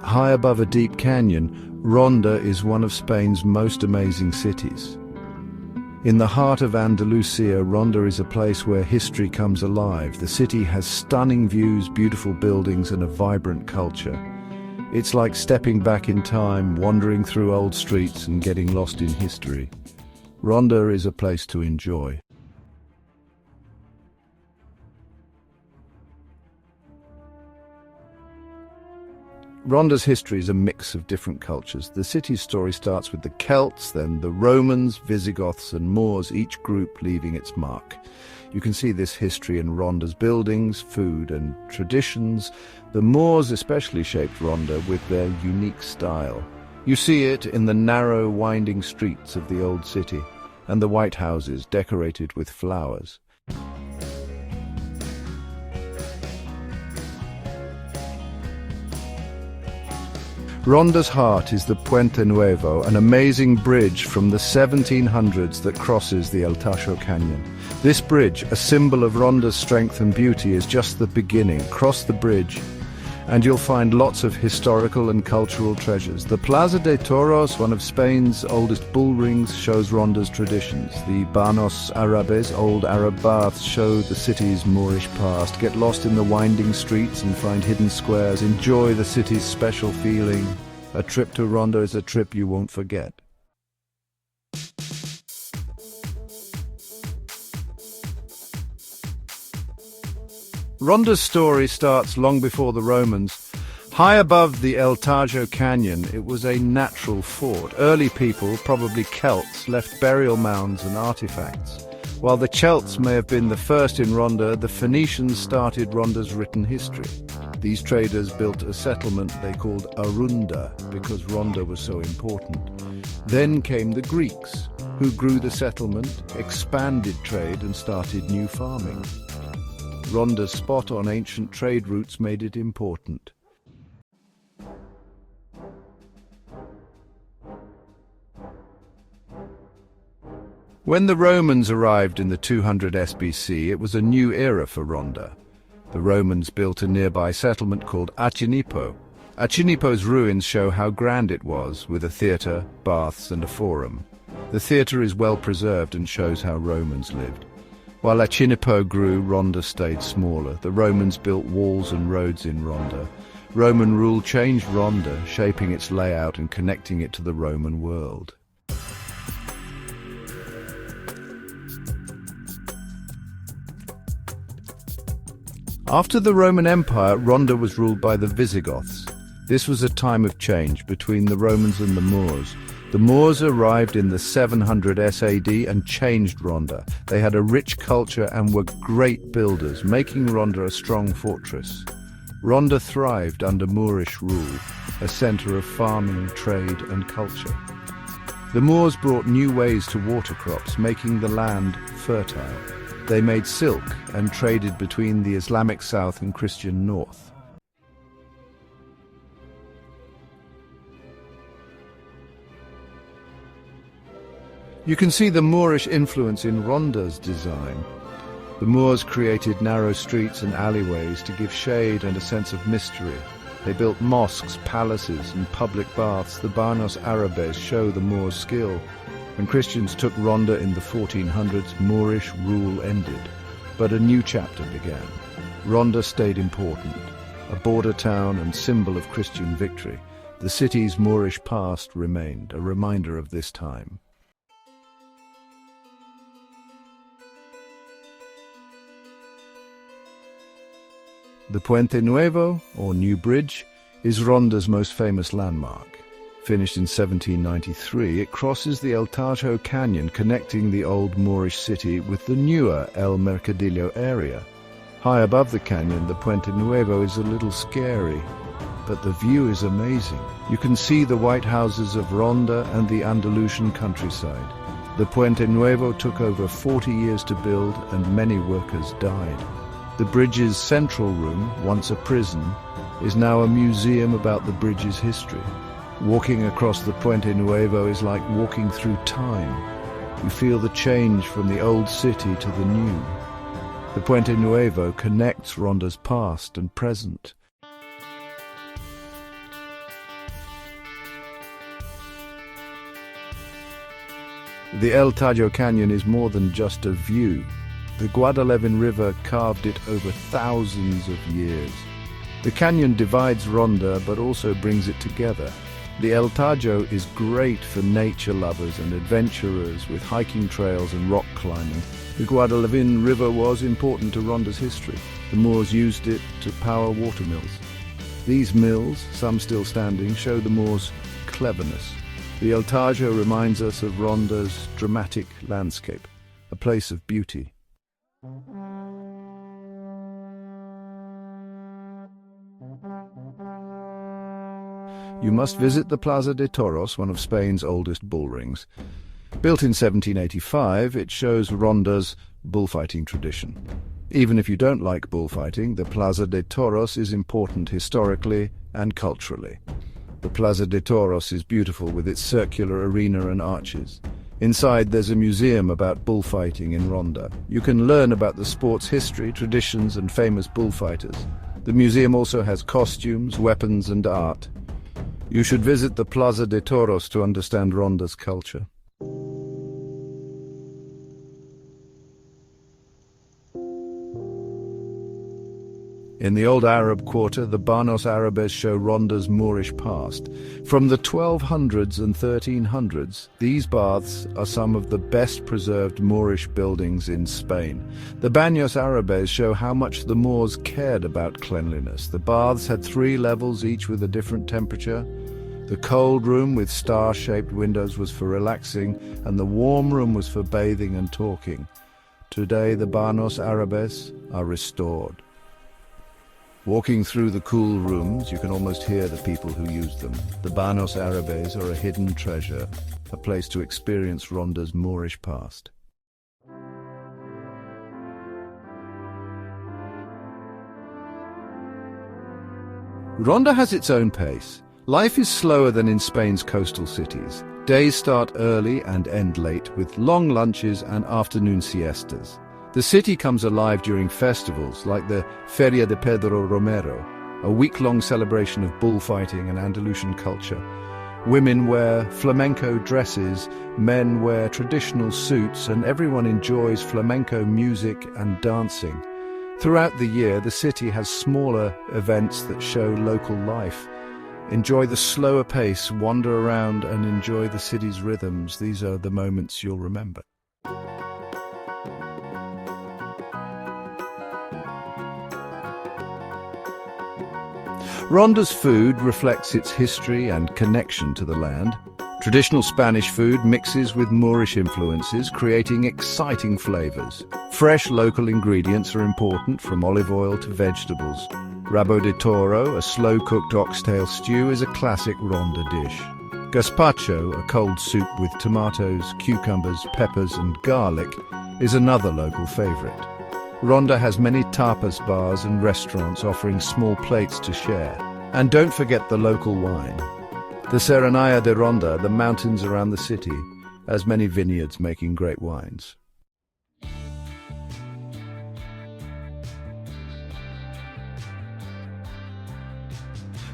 High above a deep canyon, Ronda is one of Spain's most amazing cities. In the heart of Andalusia, Ronda is a place where history comes alive. The city has stunning views, beautiful buildings, and a vibrant culture. It's like stepping back in time, wandering through old streets and getting lost in history. Ronda is a place to enjoy. Ronda's history is a mix of different cultures. The city's story starts with the Celts, then the Romans, Visigoths and Moors, each group leaving its mark. You can see this history in Ronda's buildings, food and traditions. The Moors especially shaped Ronda with their unique style. You see it in the narrow, winding streets of the old city and the white houses decorated with flowers. Ronda's heart is the Puente Nuevo, an amazing bridge from the 1700s that crosses the El Tajo Canyon. This bridge, a symbol of Ronda's strength and beauty, is just the beginning. Cross the bridge and you'll find lots of historical and cultural treasures. The Plaza de Toros, one of Spain's oldest bull rings, shows Ronda's traditions. The Banos Árabes, old Arab baths, show the city's Moorish past. Get lost in the winding streets and find hidden squares. Enjoy the city's special feeling. A trip to Ronda is a trip you won't forget. Ronda's story starts long before the Romans. High above the El Tajo Canyon, it was a natural fort. Early people, probably Celts, left burial mounds and artifacts. While the Celts may have been the first in Ronda, the Phoenicians started Ronda's written history. These traders built a settlement they called Ronda because Ronda was so important. Then came the Greeks, who grew the settlement, expanded trade and started new farming. Ronda's spot on ancient trade routes made it important. When the Romans arrived in the 200 SBC, it was a new era for Ronda. The Romans built a nearby settlement called Acinipo. Acinipo's ruins show how grand it was, with a theatre, baths and a forum. The theatre is well preserved and shows how Romans lived. While Acinipo grew, Ronda stayed smaller. The Romans built walls and roads in Ronda. Roman rule changed Ronda, shaping its layout and connecting it to the Roman world. After the Roman Empire, Ronda was ruled by the Visigoths. This was a time of change between the Romans and the Moors. The Moors arrived in the 700 SAD and changed Ronda. They had a rich culture and were great builders, making Ronda a strong fortress. Ronda thrived under Moorish rule, a centre of farming, trade and culture. The Moors brought new ways to water crops, making the land fertile. They made silk and traded between the Islamic south and Christian north. You can see the Moorish influence in Ronda's design. The Moors created narrow streets and alleyways to give shade and a sense of mystery. They built mosques, palaces and public baths. The Banos Árabes show the Moors' skill. When Christians took Ronda in the 1400s, Moorish rule ended. But a new chapter began. Ronda stayed important, a border town and symbol of Christian victory. The city's Moorish past remained, a reminder of this time. The Puente Nuevo, or New Bridge, is Ronda's most famous landmark. Finished in 1793, it crosses the El Tajo Canyon, connecting the old Moorish city with the newer El Mercadillo area. High above the canyon, the Puente Nuevo is a little scary, but the view is amazing. You can see the white houses of Ronda and the Andalusian countryside. The Puente Nuevo took over 40 years to build, and many workers died. The bridge's central room, once a prison, is now a museum about the bridge's history. Walking across the Puente Nuevo is like walking through time. You feel the change from the old city to the new. The Puente Nuevo connects Ronda's past and present. The El Tajo Canyon is more than just a view. The Guadalquivir River carved it over thousands of years. The canyon divides Ronda but also brings it together. The El Tajo is great for nature lovers and adventurers with hiking trails and rock climbing. The Guadalquivir River was important to Ronda's history. The Moors used it to power water mills. These mills, some still standing, show the Moors' cleverness. The El Tajo reminds us of Ronda's dramatic landscape, a place of beauty. You must visit the Plaza de Toros, one of Spain's oldest bullrings. Built in 1785, it shows Ronda's bullfighting tradition. Even if you don't like bullfighting, the Plaza de Toros is important historically and culturally. The Plaza de Toros is beautiful with its circular arena and arches. Inside there's a museum about bullfighting in Ronda. You can learn about the sport's history, traditions and famous bullfighters. The museum also has costumes, weapons and art. You should visit the Plaza de Toros to understand Ronda's culture. In the old Arab quarter, the Banos Árabes show Ronda's Moorish past. From the 1200s and 1300s, these baths are some of the best preserved Moorish buildings in Spain. The Banos Árabes show how much the Moors cared about cleanliness. The baths had 3 levels, each with a different temperature. The cold room with star-shaped windows was for relaxing, and the warm room was for bathing and talking. Today, the Banos Árabes are restored. Walking through the cool rooms, you can almost hear the people who use them. The Banos Árabes are a hidden treasure, a place to experience Ronda's Moorish past. Ronda has its own pace. Life is slower than in Spain's coastal cities. Days start early and end late, with long lunches and afternoon siestas. The city comes alive during festivals like the Feria de Pedro Romero, a week-long celebration of bullfighting and Andalusian culture. Women wear flamenco dresses, men wear traditional suits, and everyone enjoys flamenco music and dancing. Throughout the year, the city has smaller events that show local life. Enjoy the slower pace, wander around and enjoy the city's rhythms. These are the moments you'll remember. Ronda's food reflects its history and connection to the land. Traditional Spanish food mixes with Moorish influences, creating exciting flavors. Fresh local ingredients are important, from olive oil to vegetables. Rabo de toro, a slow-cooked oxtail stew, is a classic Ronda dish. Gazpacho, a cold soup with tomatoes, cucumbers, peppers and garlic, is another local favorite. Ronda has many tapas bars and restaurants offering small plates to share. And don't forget the local wine. The Serranía de Ronda, the mountains around the city, has many vineyards making great wines.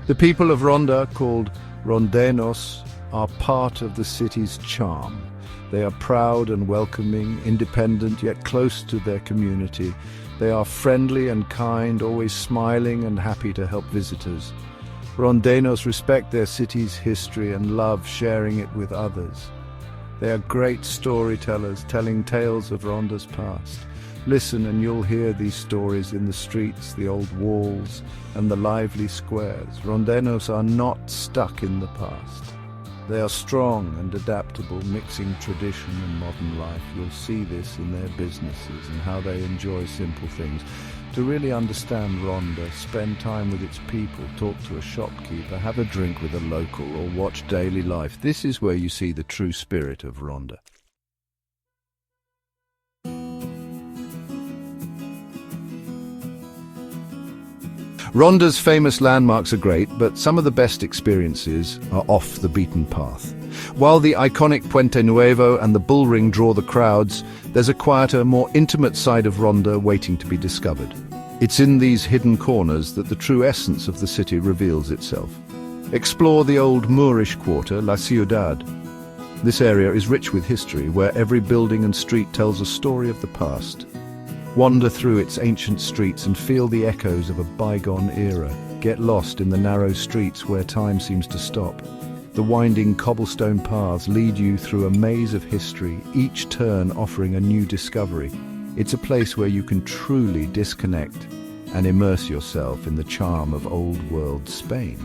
The people of Ronda, called Rondenos, are part of the city's charm. They are proud and welcoming, independent yet close to their community. They are friendly and kind, always smiling and happy to help visitors. Rondenos respect their city's history and love sharing it with others. They are great storytellers, telling tales of Ronda's past. Listen and you'll hear these stories in the streets, the old walls, and the lively squares. Rondenos are not stuck in the past. They are strong and adaptable, mixing tradition and modern life. You'll see this in their businesses and how they enjoy simple things. To really understand Ronda, spend time with its people, talk to a shopkeeper, have a drink with a local, or watch daily life. This is where you see the true spirit of Ronda. Ronda's famous landmarks are great, but some of the best experiences are off the beaten path. While the iconic Puente Nuevo and the bullring draw the crowds, there's a quieter, more intimate side of Ronda waiting to be discovered. It's in these hidden corners that the true essence of the city reveals itself. Explore the old Moorish quarter, La Ciudad. This area is rich with history, where every building and street tells a story of the past. Wander through its ancient streets and feel the echoes of a bygone era. Get lost in the narrow streets where time seems to stop. The winding cobblestone paths lead you through a maze of history, each turn offering a new discovery. It's a place where you can truly disconnect and immerse yourself in the charm of old-world Spain.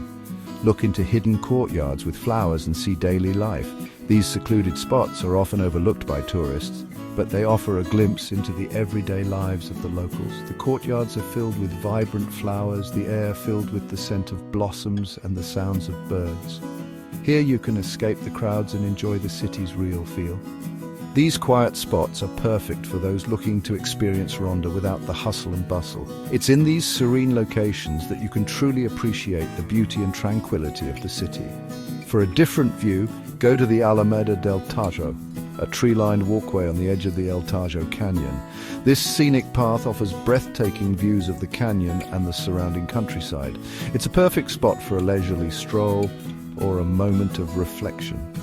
Look into hidden courtyards with flowers and see daily life. These secluded spots are often overlooked by tourists, but they offer a glimpse into the everyday lives of the locals. The courtyards are filled with vibrant flowers, the air filled with the scent of blossoms and the sounds of birds. Here you can escape the crowds and enjoy the city's real feel. These quiet spots are perfect for those looking to experience Ronda without the hustle and bustle. It's in these serene locations that you can truly appreciate the beauty and tranquility of the city. For a different view, go to the Alameda del Tajo, a tree-lined walkway on the edge of the El Tajo Canyon. This scenic path offers breathtaking views of the canyon and the surrounding countryside. It's a perfect spot for a leisurely stroll or a moment of reflection.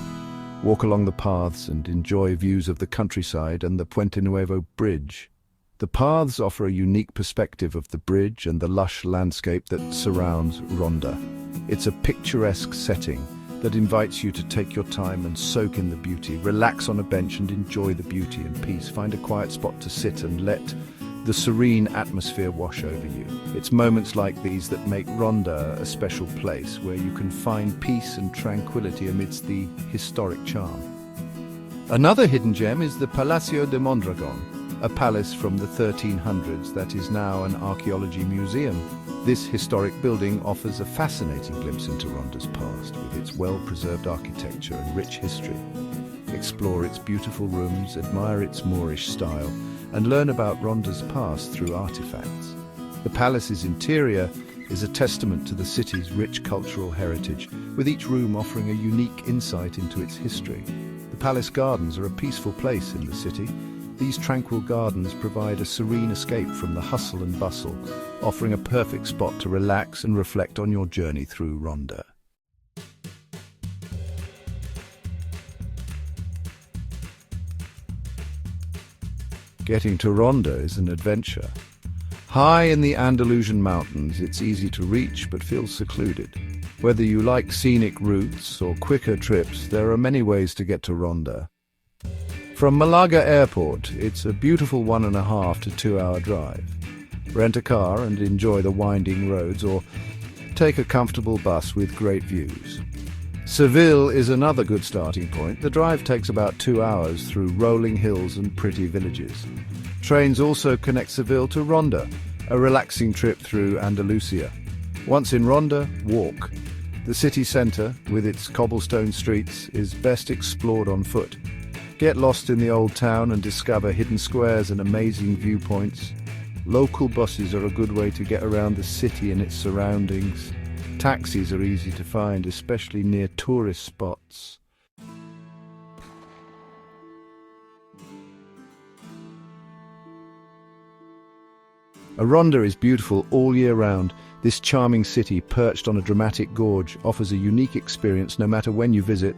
Walk along the paths and enjoy views of the countryside and the Puente Nuevo Bridge. The paths offer a unique perspective of the bridge and the lush landscape that surrounds Ronda. It's a picturesque setting that invites you to take your time and soak in the beauty. Relax on a bench and enjoy the beauty and peace. Find a quiet spot to sit and let the serene atmosphere wash over you. It's moments like these that make Ronda a special place where you can find peace and tranquility amidst the historic charm. Another hidden gem is the Palacio de Mondragon, a palace from the 1300s that is now an archaeology museum. This historic building offers a fascinating glimpse into Ronda's past, with its well-preserved architecture and rich history. Explore its beautiful rooms, admire its Moorish style, and learn about Ronda's past through artifacts. The palace's interior is a testament to the city's rich cultural heritage, with each room offering a unique insight into its history. The palace gardens are a peaceful place in the city. These tranquil gardens provide a serene escape from the hustle and bustle, offering a perfect spot to relax and reflect on your journey through Ronda. Getting to Ronda is an adventure. High in the Andalusian mountains, it's easy to reach but feels secluded. Whether you like scenic routes or quicker trips, there are many ways to get to Ronda. From Malaga Airport, it's a beautiful 1.5 to 2 hour drive. Rent a car and enjoy the winding roads, or take a comfortable bus with great views. Seville is another good starting point. The drive takes about 2 hours through rolling hills and pretty villages. Trains also connect Seville to Ronda, a relaxing trip through Andalusia. Once in Ronda, walk. The city centre, with its cobblestone streets, is best explored on foot. Get lost in the old town and discover hidden squares and amazing viewpoints. Local buses are a good way to get around the city and its surroundings. Taxis are easy to find, especially near tourist spots. Ronda is beautiful all year round. This charming city, perched on a dramatic gorge, offers a unique experience no matter when you visit.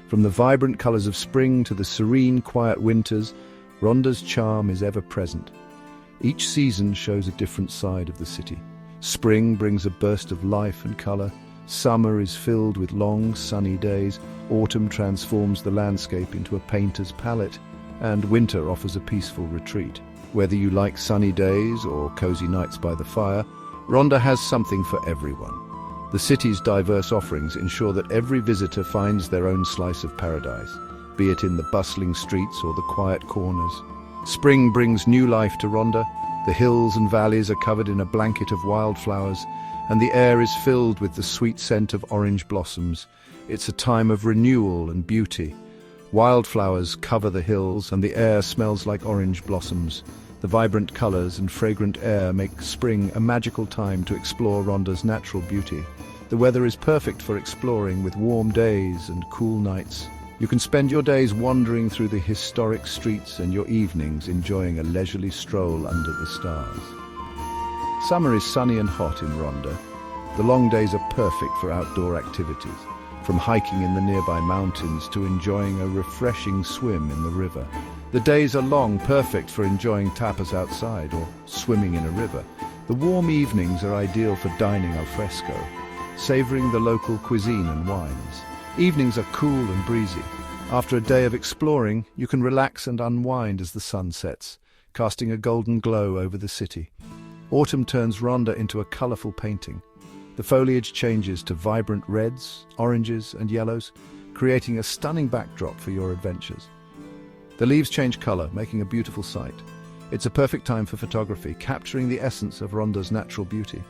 From the vibrant colours of spring to the serene, quiet winters, Ronda's charm is ever present. Each season shows a different side of the city. Spring brings a burst of life and colour. Summer is filled with long, sunny days. Autumn transforms the landscape into a painter's palette. And winter offers a peaceful retreat. Whether you like sunny days or cosy nights by the fire, Ronda has something for everyone. The city's diverse offerings ensure that every visitor finds their own slice of paradise, be it in the bustling streets or the quiet corners. Spring brings new life to Ronda. The hills and valleys are covered in a blanket of wildflowers, and the air is filled with the sweet scent of orange blossoms. It's a time of renewal and beauty. Wildflowers cover the hills, and the air smells like orange blossoms. The vibrant colors and fragrant air make spring a magical time to explore Ronda's natural beauty. The weather is perfect for exploring, with warm days and cool nights. You can spend your days wandering through the historic streets and your evenings enjoying a leisurely stroll under the stars. Summer is sunny and hot in Ronda. The long days are perfect for outdoor activities. from hiking in the nearby mountains to enjoying a refreshing swim in the river. The days are long, perfect for enjoying tapas outside or swimming in a river. The warm evenings are ideal for dining al fresco, savoring the local cuisine and wines. Evenings are cool and breezy. After a day of exploring, you can relax and unwind as the sun sets, casting a golden glow over the city. Autumn turns Ronda into a colorful painting. The foliage changes to vibrant reds, oranges, and yellows, creating a stunning backdrop for your adventures. The leaves change color, making a beautiful sight. It's a perfect time for photography, capturing the essence of Ronda's natural beauty.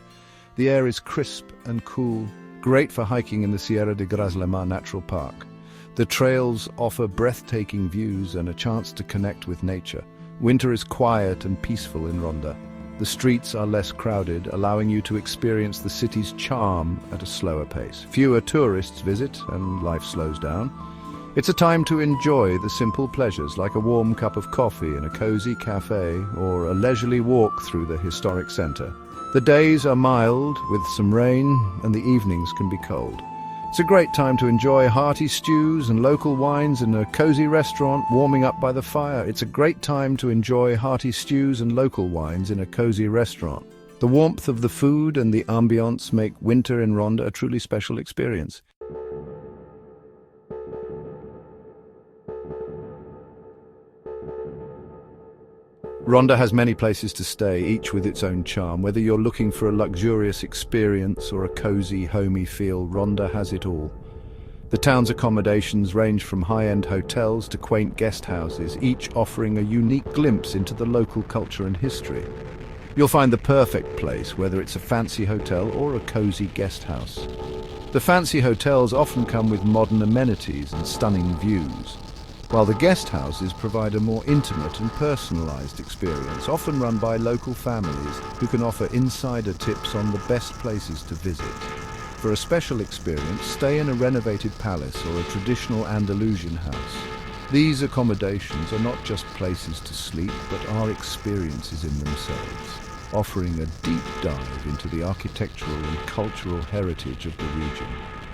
The air is crisp and cool, great for hiking in the Sierra de Grazlema Natural Park. The trails offer breathtaking views and a chance to connect with nature. Winter is quiet and peaceful in Ronda. The streets are less crowded, allowing you to experience the city's charm at a slower pace. Fewer tourists visit, and life slows down. It's a time to enjoy the simple pleasures like a warm cup of coffee in a cozy cafe or a leisurely walk through the historic center. The days are mild, with some rain, and the evenings can be cold. It's a great time to enjoy hearty stews and local wines in a cozy restaurant warming up by the fire. It's a great time to enjoy hearty stews and local wines in a cozy restaurant. The warmth of the food and the ambiance make winter in Ronda a truly special experience. Ronda has many places to stay, each with its own charm. Whether you're looking for a luxurious experience or a cozy, homey feel, Ronda has it all. The town's accommodations range from high-end hotels to quaint guest houses, each offering a unique glimpse into the local culture and history. You'll find the perfect place, whether it's a fancy hotel or a cozy guest house. The fancy hotels often come with modern amenities and stunning views, while the guest houses provide a more intimate and personalized experience, often run by local families who can offer insider tips on the best places to visit. For a special experience, stay in a renovated palace or a traditional Andalusian house. These accommodations are not just places to sleep, but are experiences in themselves, offering a deep dive into the architectural and cultural heritage of the region.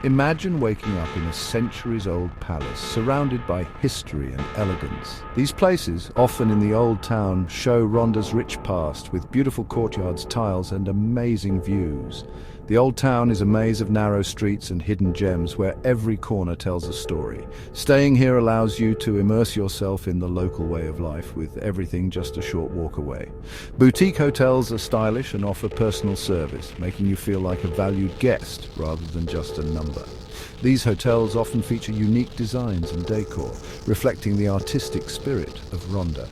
Imagine waking up in a centuries-old palace surrounded by history and elegance. These places, often in the old town, show Ronda's rich past with beautiful courtyards, tiles, and amazing views. The old town is a maze of narrow streets and hidden gems where every corner tells a story. Staying here allows you to immerse yourself in the local way of life, with everything just a short walk away. Boutique hotels are stylish and offer personal service, making you feel like a valued guest rather than just a number. These hotels often feature unique designs and decor, reflecting the artistic spirit of Ronda.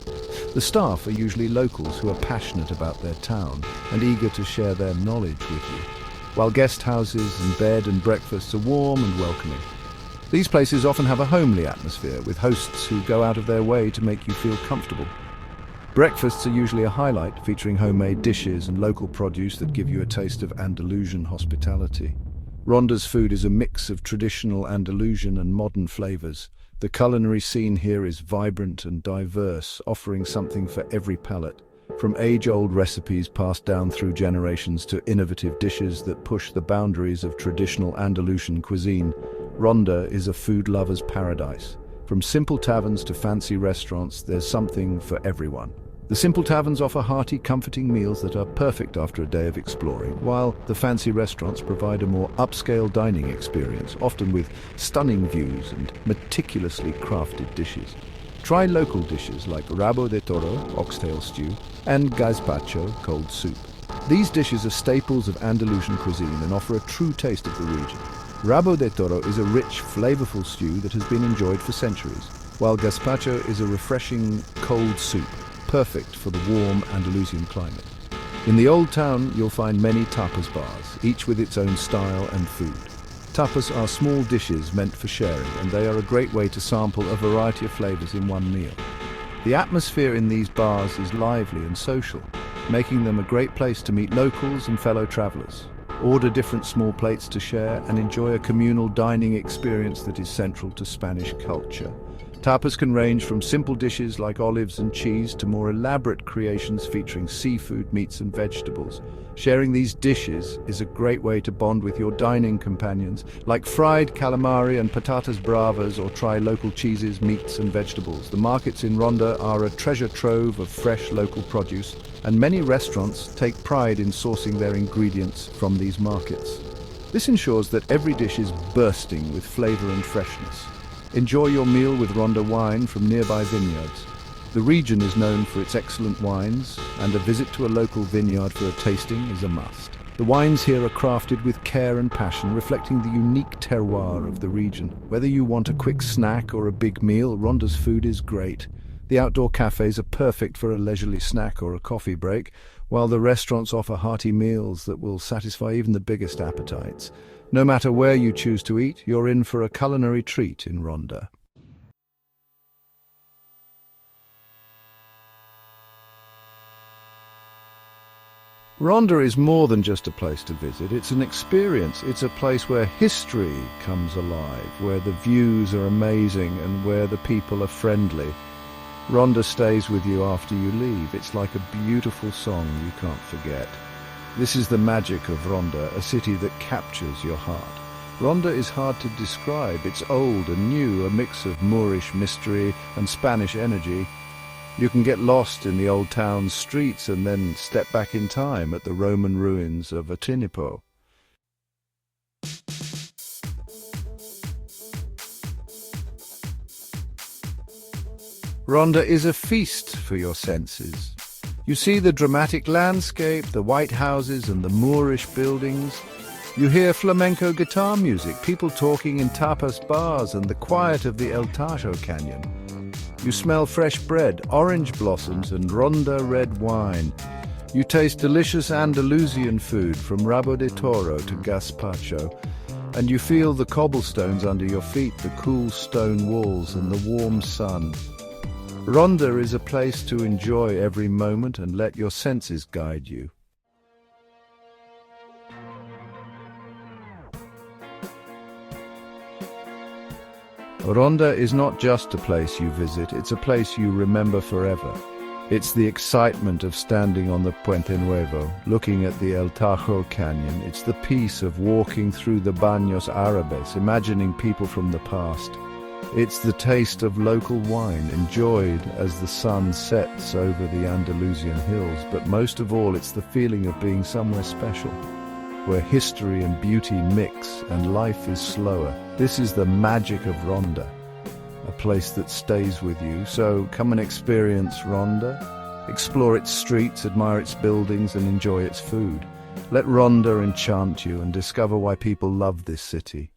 The staff are usually locals who are passionate about their town and eager to share their knowledge with you, while guest houses and bed and breakfasts are warm and welcoming. These places often have a homely atmosphere, with hosts who go out of their way to make you feel comfortable. Breakfasts are usually a highlight, featuring homemade dishes and local produce that give you a taste of Andalusian hospitality. Ronda's food is a mix of traditional Andalusian and modern flavors. The culinary scene here is vibrant and diverse, offering something for every palate. From age-old recipes passed down through generations to innovative dishes that push the boundaries of traditional Andalusian cuisine, Ronda is a food lover's paradise. From simple taverns to fancy restaurants, there's something for everyone. The simple taverns offer hearty, comforting meals that are perfect after a day of exploring, while the fancy restaurants provide a more upscale dining experience, often with stunning views and meticulously crafted dishes. Try local dishes like rabo de toro, oxtail stew, and gazpacho, cold soup. These dishes are staples of Andalusian cuisine and offer a true taste of the region. Rabo de toro is a rich, flavorful stew that has been enjoyed for centuries, while gazpacho is a refreshing, cold soup, perfect for the warm Andalusian climate. In the old town, you'll find many tapas bars, each with its own style and food. Tapas are small dishes meant for sharing, and they are a great way to sample a variety of flavors in one meal. The atmosphere in these bars is lively and social, making them a great place to meet locals and fellow travelers. Order different small plates to share and enjoy a communal dining experience that is central to Spanish culture. Tapas can range from simple dishes like olives and cheese to more elaborate creations featuring seafood, meats and vegetables. Sharing these dishes is a great way to bond with your dining companions, like fried calamari and patatas bravas, or try local cheeses, meats and vegetables. The markets in Ronda are a treasure trove of fresh local produce, and many restaurants take pride in sourcing their ingredients from these markets. This ensures that every dish is bursting with flavor and freshness. Enjoy your meal with Ronda wine from nearby vineyards. The region is known for its excellent wines, and a visit to a local vineyard for a tasting is a must. The wines here are crafted with care and passion, reflecting the unique terroir of the region. Whether you want a quick snack or a big meal, Ronda's food is great. The outdoor cafes are perfect for a leisurely snack or a coffee break, while the restaurants offer hearty meals that will satisfy even the biggest appetites. No matter where you choose to eat, you're in for a culinary treat in Ronda. Ronda is more than just a place to visit, it's an experience. It's a place where history comes alive, where the views are amazing and where the people are friendly. Ronda stays with you after you leave. It's like a beautiful song you can't forget. This is the magic of Ronda, a city that captures your heart. Ronda is hard to describe. It's old and new, a mix of Moorish mystery and Spanish energy. You can get lost in the old town's streets and then step back in time at the Roman ruins of Atinipo. Ronda is a feast for your senses. You see the dramatic landscape, the white houses and the Moorish buildings. You hear flamenco guitar music, people talking in tapas bars and the quiet of the El Tajo Canyon. You smell fresh bread, orange blossoms and Ronda red wine. You taste delicious Andalusian food from rabo de toro to gazpacho. And you feel the cobblestones under your feet, the cool stone walls and the warm sun. Ronda is a place to enjoy every moment and let your senses guide you. Ronda is not just a place you visit, it's a place you remember forever. It's the excitement of standing on the Puente Nuevo, looking at the El Tajo Canyon. It's the peace of walking through the Baños Árabes, imagining people from the past. It's the taste of local wine, enjoyed as the sun sets over the Andalusian hills. But most of all, it's the feeling of being somewhere special, where history and beauty mix and life is slower. This is the magic of Ronda, a place that stays with you. So come and experience Ronda, explore its streets, admire its buildings and enjoy its food. Let Ronda enchant you and discover why people love this city.